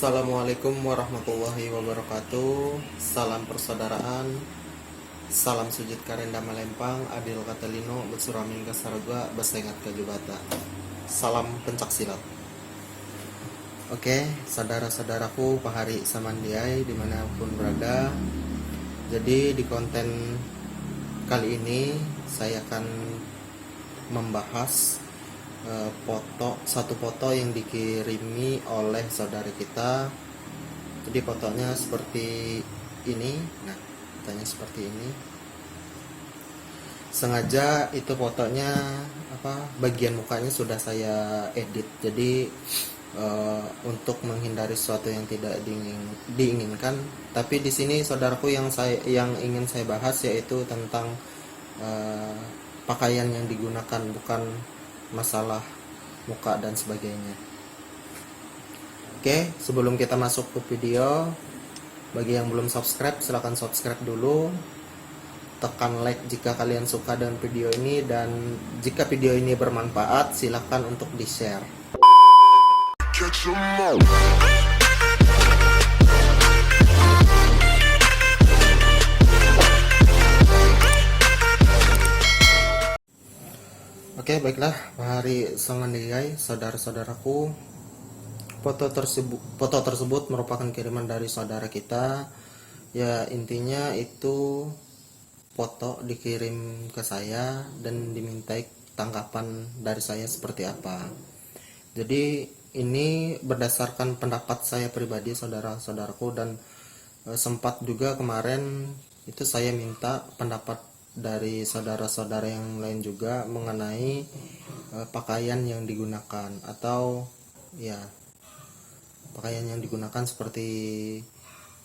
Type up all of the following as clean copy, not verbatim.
Assalamualaikum warahmatullahi wabarakatuh. Salam persaudaraan. Salam sujud karenda malempang. Adil Katalino Bersuramin Kasaragua Basengat Kajubata. Salam pencak silat. Oke, saudara-saudaraku pahari samandiai dimanapun berada. Jadi di konten kali ini saya akan membahas satu foto yang dikirimi oleh saudari kita. Jadi fotonya seperti ini. Nah, fotonya seperti ini. Sengaja itu fotonya bagian mukanya sudah saya edit. Jadi untuk menghindari sesuatu yang tidak diinginkan. Tapi di sini saudaraku yang ingin saya bahas yaitu tentang pakaian yang digunakan, bukan masalah muka dan sebagainya. Oke, sebelum kita masuk ke video, bagi yang belum subscribe silahkan subscribe dulu, tekan like jika kalian suka dengan video ini, dan jika video ini bermanfaat silahkan untuk di share. Oke, baiklah, hari Sangandiai, saudara-saudaraku. Foto tersebut merupakan kiriman dari saudara kita. Ya, intinya itu foto dikirim ke saya dan dimintai tanggapan dari saya seperti apa. Jadi ini berdasarkan pendapat saya pribadi, saudara-saudaraku, dan sempat juga kemarin itu saya minta pendapat dari saudara-saudara yang lain juga mengenai pakaian yang digunakan, atau ya pakaian yang digunakan seperti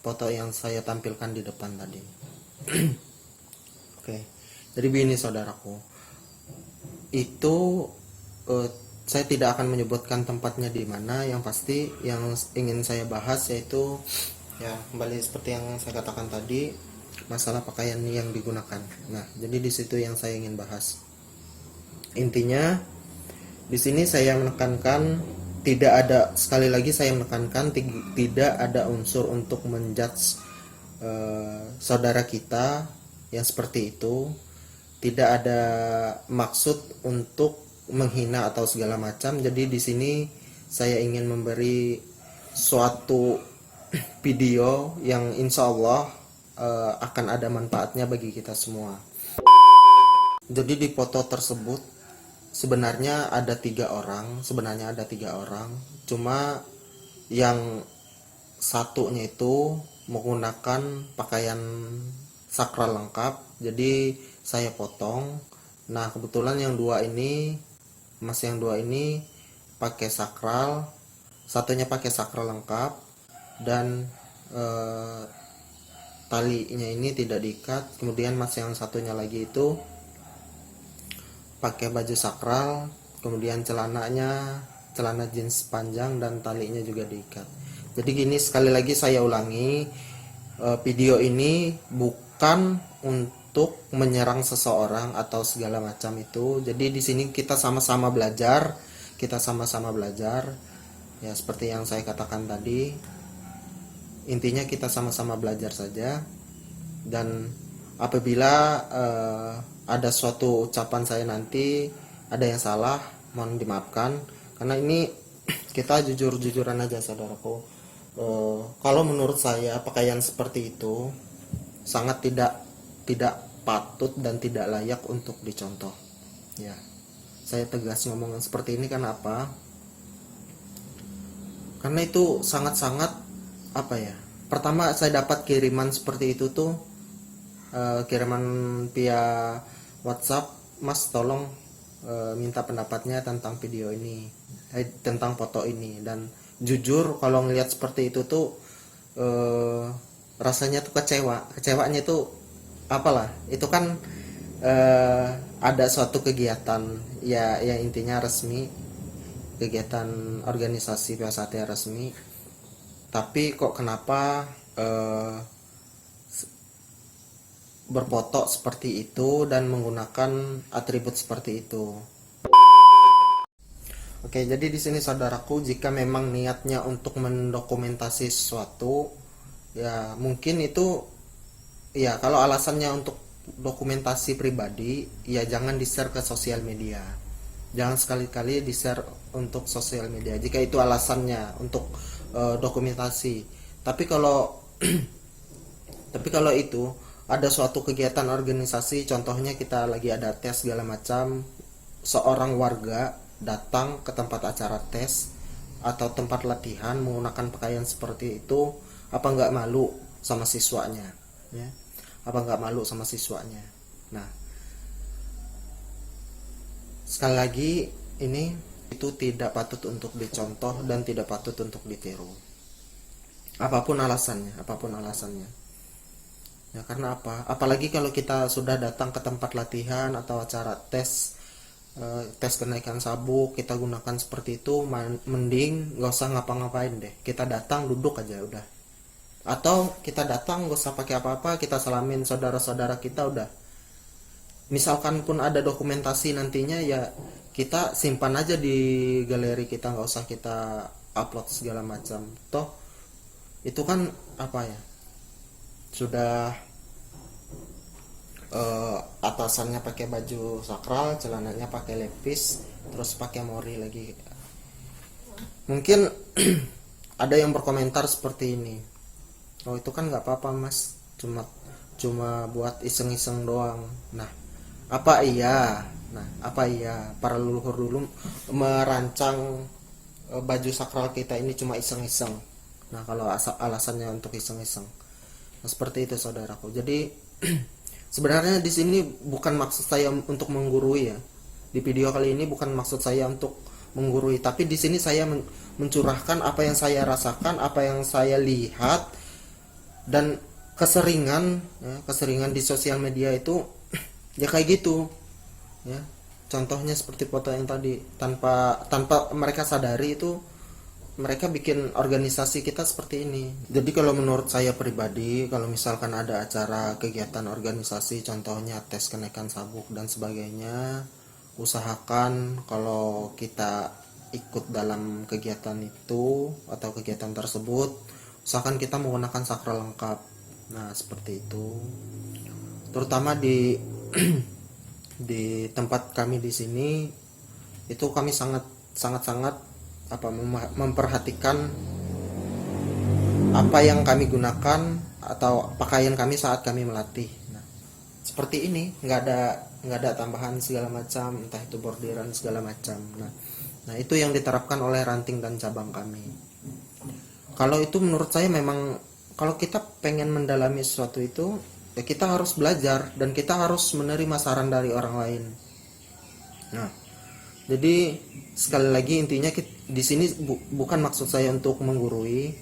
foto yang saya tampilkan di depan tadi. Oke, jadi begini saudaraku, itu saya tidak akan menyebutkan tempatnya di mana. Yang pasti yang ingin saya bahas yaitu ya kembali seperti yang saya katakan tadi, masalah pakaian yang digunakan. Nah, jadi di situ yang saya ingin bahas. Intinya di sini saya menekankan tidak ada, sekali lagi saya menekankan tidak ada unsur untuk menjudge saudara kita yang seperti itu. Tidak ada maksud untuk menghina atau segala macam. Jadi di sini saya ingin memberi suatu video yang insya Allah akan ada manfaatnya bagi kita semua. Jadi di foto tersebut sebenarnya ada tiga orang. Cuma yang satunya itu menggunakan pakaian sakral lengkap, jadi saya potong. Nah, kebetulan yang dua ini pakai sakral, satunya pakai sakral lengkap, dan talinya ini tidak diikat. Kemudian mas yang satunya lagi itu pakai baju sakral, kemudian celana jeans panjang dan talinya juga diikat. Jadi gini, sekali lagi saya ulangi, video ini bukan untuk menyerang seseorang atau segala macam itu. Jadi di sini kita sama-sama belajar, ya seperti yang saya katakan tadi. Intinya kita sama-sama belajar saja, dan apabila ada suatu ucapan saya nanti ada yang salah, mohon dimaafkan, karena ini kita jujur-jujuran aja saudaraku. Kalau menurut saya pakaian seperti itu sangat tidak patut dan tidak layak untuk dicontoh. Ya, saya tegas ngomong seperti ini karena apa? Karena itu sangat-sangat pertama saya dapat kiriman seperti itu tuh kiriman via WhatsApp, mas tolong minta pendapatnya tentang video ini, tentang foto ini. Dan jujur kalau ngelihat seperti itu tuh rasanya tuh kecewanya tuh itu kan ada suatu kegiatan ya yang intinya resmi, kegiatan organisasi PSAT resmi, tapi kok kenapa berfoto seperti itu dan menggunakan atribut seperti itu. Oke, jadi di sini saudaraku, jika memang niatnya untuk mendokumentasi sesuatu, ya mungkin itu, ya kalau alasannya untuk dokumentasi pribadi, ya jangan di-share ke sosial media. Jangan sekali-kali di-share untuk sosial media jika itu alasannya untuk dokumentasi. Tapi kalau tapi kalau itu ada suatu kegiatan organisasi, contohnya kita lagi ada tes segala macam, seorang warga datang ke tempat acara tes atau tempat latihan menggunakan pakaian seperti itu, apa nggak malu sama siswanya, ya? Apa nggak malu sama siswanya? Nah, sekali lagi, ini itu tidak patut untuk dicontoh dan tidak patut untuk ditiru. Apapun alasannya. Ya karena apa? Apalagi kalau kita sudah datang ke tempat latihan atau acara tes kenaikan sabuk, kita gunakan seperti itu, mending nggak usah ngapa-ngapain deh. Kita datang duduk aja udah. Atau kita datang nggak usah pakai apa-apa, kita salamin saudara-saudara kita udah. Misalkan pun ada dokumentasi nantinya, ya kita simpan aja di galeri kita, nggak usah kita upload segala macam. Toh itu kan apa ya? Sudah atasannya pakai baju sakral, celananya pakai lepis, terus pakai mori lagi. Mungkin ada yang berkomentar seperti ini, oh itu kan nggak apa-apa mas, cuma cuma buat iseng-iseng doang. Apa iya para leluhur dulu merancang baju sakral kita ini cuma iseng-iseng? Nah kalau alasannya untuk iseng-iseng, nah, seperti itu saudaraku. Jadi sebenarnya di sini bukan maksud saya untuk menggurui ya. Di video kali ini bukan maksud saya untuk menggurui, tapi di sini saya mencurahkan apa yang saya rasakan, apa yang saya lihat, dan keseringan di sosial media itu ya kayak gitu. Ya, contohnya seperti foto yang tadi, tanpa mereka sadari itu mereka bikin organisasi kita seperti ini. Jadi kalau menurut saya pribadi, kalau misalkan ada acara kegiatan organisasi, contohnya tes kenaikan sabuk dan sebagainya, usahakan kalau kita ikut dalam kegiatan itu atau kegiatan tersebut, usahakan kita menggunakan sakral lengkap. Nah seperti itu. Terutama di di tempat kami di sini, itu kami sangat memperhatikan apa yang kami gunakan atau pakaian kami saat kami melatih. Nah, seperti ini, nggak ada tambahan segala macam, entah itu bordiran segala macam. Nah itu yang diterapkan oleh ranting dan cabang kami. Kalau itu menurut saya memang, kalau kita pengen mendalami sesuatu itu, ya kita harus belajar dan kita harus menerima saran dari orang lain. Nah, jadi sekali lagi intinya di sini bukan maksud saya untuk menggurui.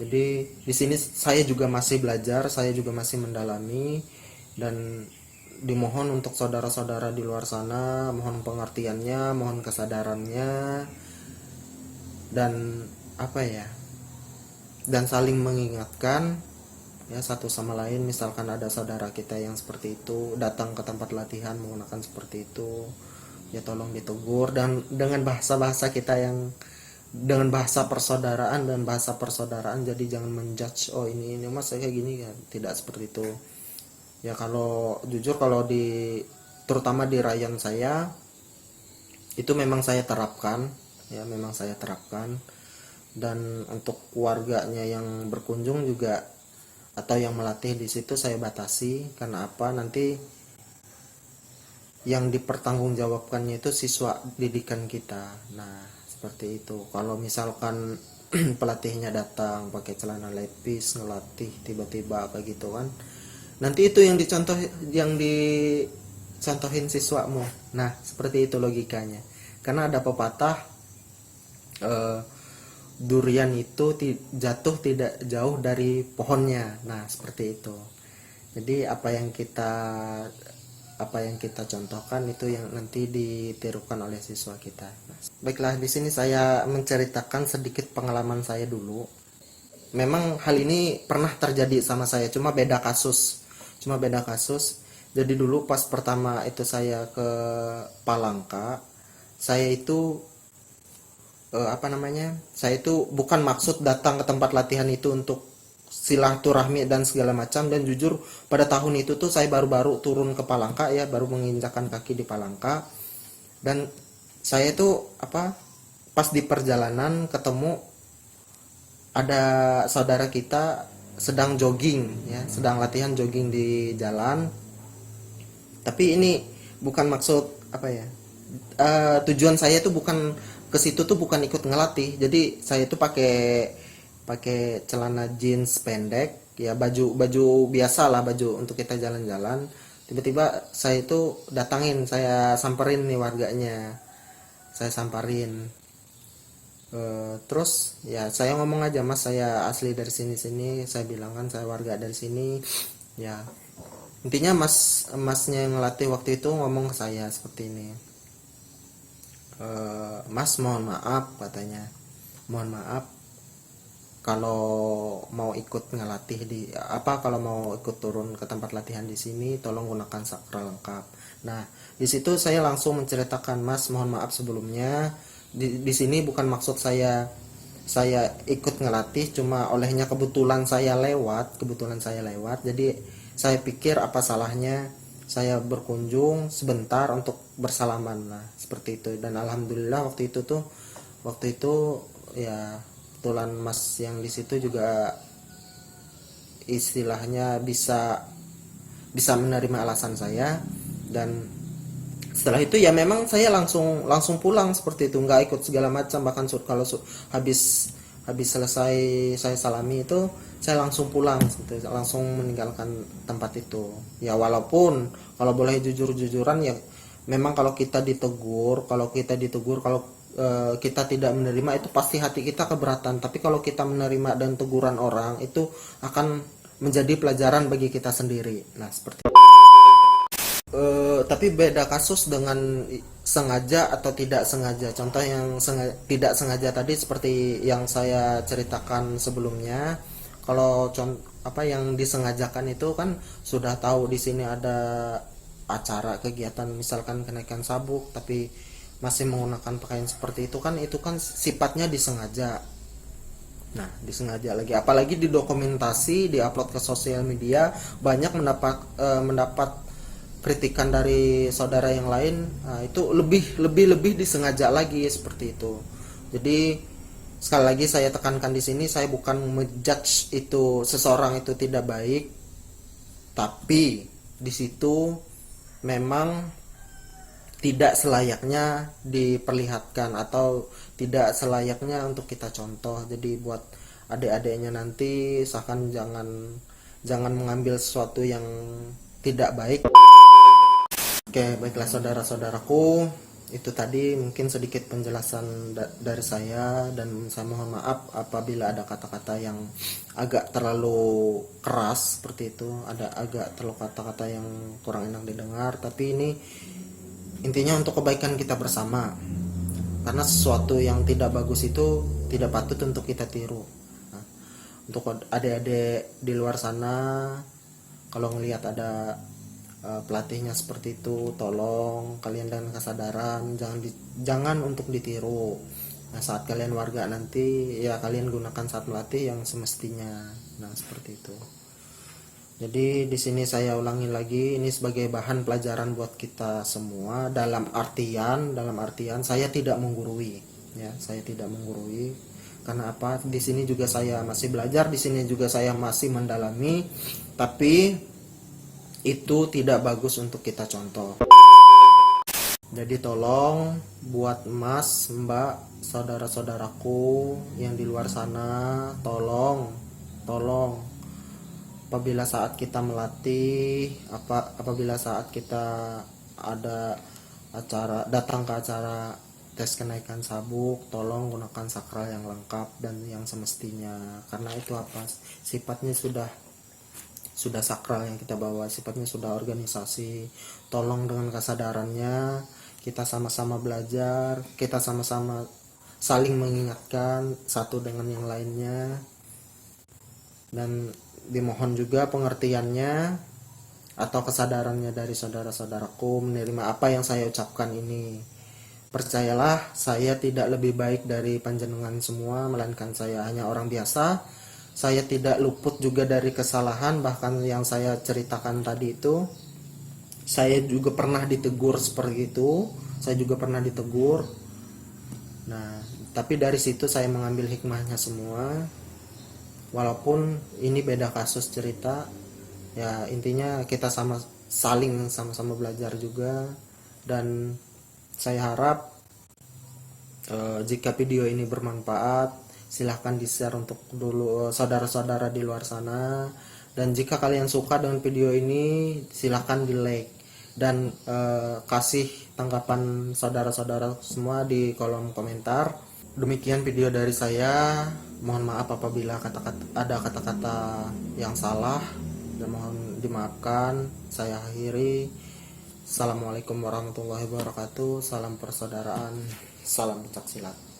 Jadi di sini saya juga masih belajar, saya juga masih mendalami, dan dimohon untuk saudara-saudara di luar sana, mohon pengertiannya, mohon kesadarannya, dan dan saling mengingatkan ya satu sama lain. Misalkan ada saudara kita yang seperti itu datang ke tempat latihan menggunakan seperti itu, ya tolong ditegur dan dengan bahasa-bahasa kita yang dengan bahasa persaudaraan dan bahasa persaudaraan. Jadi jangan menjudge, oh ini mas kayak gini kan, tidak seperti itu ya. Kalau jujur, kalau terutama di rayon saya itu memang saya terapkan, dan untuk warganya yang berkunjung juga atau yang melatih di situ saya batasi. Karena apa, nanti yang dipertanggungjawabkannya itu siswa didikan kita. Nah seperti itu. Kalau misalkan pelatihnya datang pakai celana lepis ngelatih tiba-tiba apa gitu kan, nanti itu yang dicontohin siswamu. Nah seperti itu logikanya. Karena ada pepatah, durian itu jatuh tidak jauh dari pohonnya. Nah seperti itu. Jadi apa yang kita contohkan itu yang nanti ditirukan oleh siswa kita. Nah, baiklah, di sini saya menceritakan sedikit pengalaman saya dulu. Memang hal ini pernah terjadi sama saya, cuma beda kasus. Jadi dulu pas pertama itu saya ke Palangka, saya itu apa namanya, saya itu bukan maksud datang ke tempat latihan itu untuk silaturahmi dan segala macam. Dan jujur pada tahun itu tuh saya baru-baru turun ke Palangka ya, baru menginjakan kaki di Palangka. Dan saya itu apa, pas di perjalanan ketemu ada saudara kita sedang jogging ya, sedang latihan jogging di jalan. Tapi ini bukan maksud apa ya, tujuan saya itu bukan ke situ tuh bukan ikut ngelatih. Jadi saya itu pakai pakai celana jeans pendek ya, baju baju biasa lah, baju untuk kita jalan-jalan. Tiba-tiba saya itu datangin, saya samperin nih warganya, saya samperin. Terus ya saya ngomong aja, mas saya asli dari sini-sini, saya bilang kan saya warga dari sini ya. Intinya masnya yang ngelatih waktu itu ngomong ke saya seperti ini, mas mohon maaf katanya, mohon maaf kalau mau ikut ngelatih di apa, kalau mau ikut turun ke tempat latihan di sini tolong gunakan sakral lengkap. Nah di situ saya langsung menceritakan, mas mohon maaf sebelumnya, di sini bukan maksud saya ikut ngelatih, cuma olehnya kebetulan saya lewat, jadi saya pikir apa salahnya saya berkunjung sebentar untuk bersalaman lah seperti itu. Dan alhamdulillah waktu itu ya kebetulan mas yang di situ juga istilahnya bisa bisa menerima alasan saya. Dan setelah itu ya memang saya langsung pulang seperti itu, nggak ikut segala macam. Bahkan kalau habis habis selesai saya salami itu saya langsung pulang gitu, langsung meninggalkan tempat itu ya. Walaupun kalau boleh jujur-jujuran ya, memang kalau kita ditegur, kalau kita tidak menerima itu pasti hati kita keberatan. Tapi kalau kita menerima dan teguran orang itu akan menjadi pelajaran bagi kita sendiri. Nah seperti tapi beda kasus dengan sengaja atau tidak sengaja. Contoh yang tidak sengaja tadi seperti yang saya ceritakan sebelumnya. Kalau apa yang disengajakan itu kan sudah tahu di sini ada acara kegiatan misalkan kenaikan sabuk tapi masih menggunakan pakaian seperti itu kan sifatnya disengaja. Nah, disengaja lagi, apalagi didokumentasi, diupload ke sosial media, banyak mendapat kritikan dari saudara yang lain. Nah, itu lebih disengaja lagi seperti itu. Jadi sekali lagi saya tekankan di sini, saya bukan menjudge itu seseorang itu tidak baik, tapi di situ memang tidak selayaknya diperlihatkan atau tidak selayaknya untuk kita contoh. Jadi buat adik-adiknya nanti seakan jangan mengambil sesuatu yang tidak baik. Oke, baiklah saudara-saudaraku, itu tadi mungkin sedikit penjelasan dari saya, dan saya mohon maaf apabila ada kata-kata yang agak terlalu keras seperti itu, ada agak terlalu kata-kata yang kurang enak didengar. Tapi ini intinya untuk kebaikan kita bersama, karena sesuatu yang tidak bagus itu tidak patut untuk kita tiru. Nah, untuk adik-adik di luar sana, kalau ngelihat ada pelatihnya seperti itu, tolong kalian dengan kesadaran jangan untuk ditiru. Nah saat kalian warga nanti ya kalian gunakan saat melatih yang semestinya. Nah seperti itu. Jadi di sini saya ulangi lagi, ini sebagai bahan pelajaran buat kita semua, dalam artian saya tidak menggurui ya, saya tidak menggurui. Karena apa? Di sini juga saya masih belajar, di sini juga saya masih mendalami, tapi itu tidak bagus untuk kita contoh. Jadi tolong buat mas, mbak, saudara-saudaraku yang di luar sana, tolong apabila saat kita melatih, apabila saat kita ada acara, datang ke acara tes kenaikan sabuk, tolong gunakan sakral yang lengkap dan yang semestinya. Karena itu apa? Sifatnya sudah sakral yang kita bawa, sifatnya sudah organisasi. Tolong dengan kesadarannya kita sama-sama belajar, kita sama-sama saling mengingatkan satu dengan yang lainnya, dan dimohon juga pengertiannya atau kesadarannya dari saudara-saudaraku menerima apa yang saya ucapkan ini. Percayalah, saya tidak lebih baik dari panjenengan semua, melainkan saya hanya orang biasa. Saya tidak luput juga dari kesalahan, bahkan yang saya ceritakan tadi itu, saya juga pernah ditegur seperti itu. Saya juga pernah ditegur. Nah, tapi dari situ saya mengambil hikmahnya semua. Walaupun ini beda kasus cerita, ya intinya kita sama-sama belajar juga. Dan saya harap jika video ini bermanfaat, silahkan di-share untuk dulu saudara-saudara di luar sana. Dan jika kalian suka dengan video ini, silahkan di-like dan kasih tanggapan saudara-saudara semua di kolom komentar. Demikian video dari saya. Mohon maaf apabila ada kata-kata yang salah, dan mohon dimaafkan. Saya akhiri. Assalamualaikum warahmatullahi wabarakatuh. Salam persaudaraan, salam pencaksilat.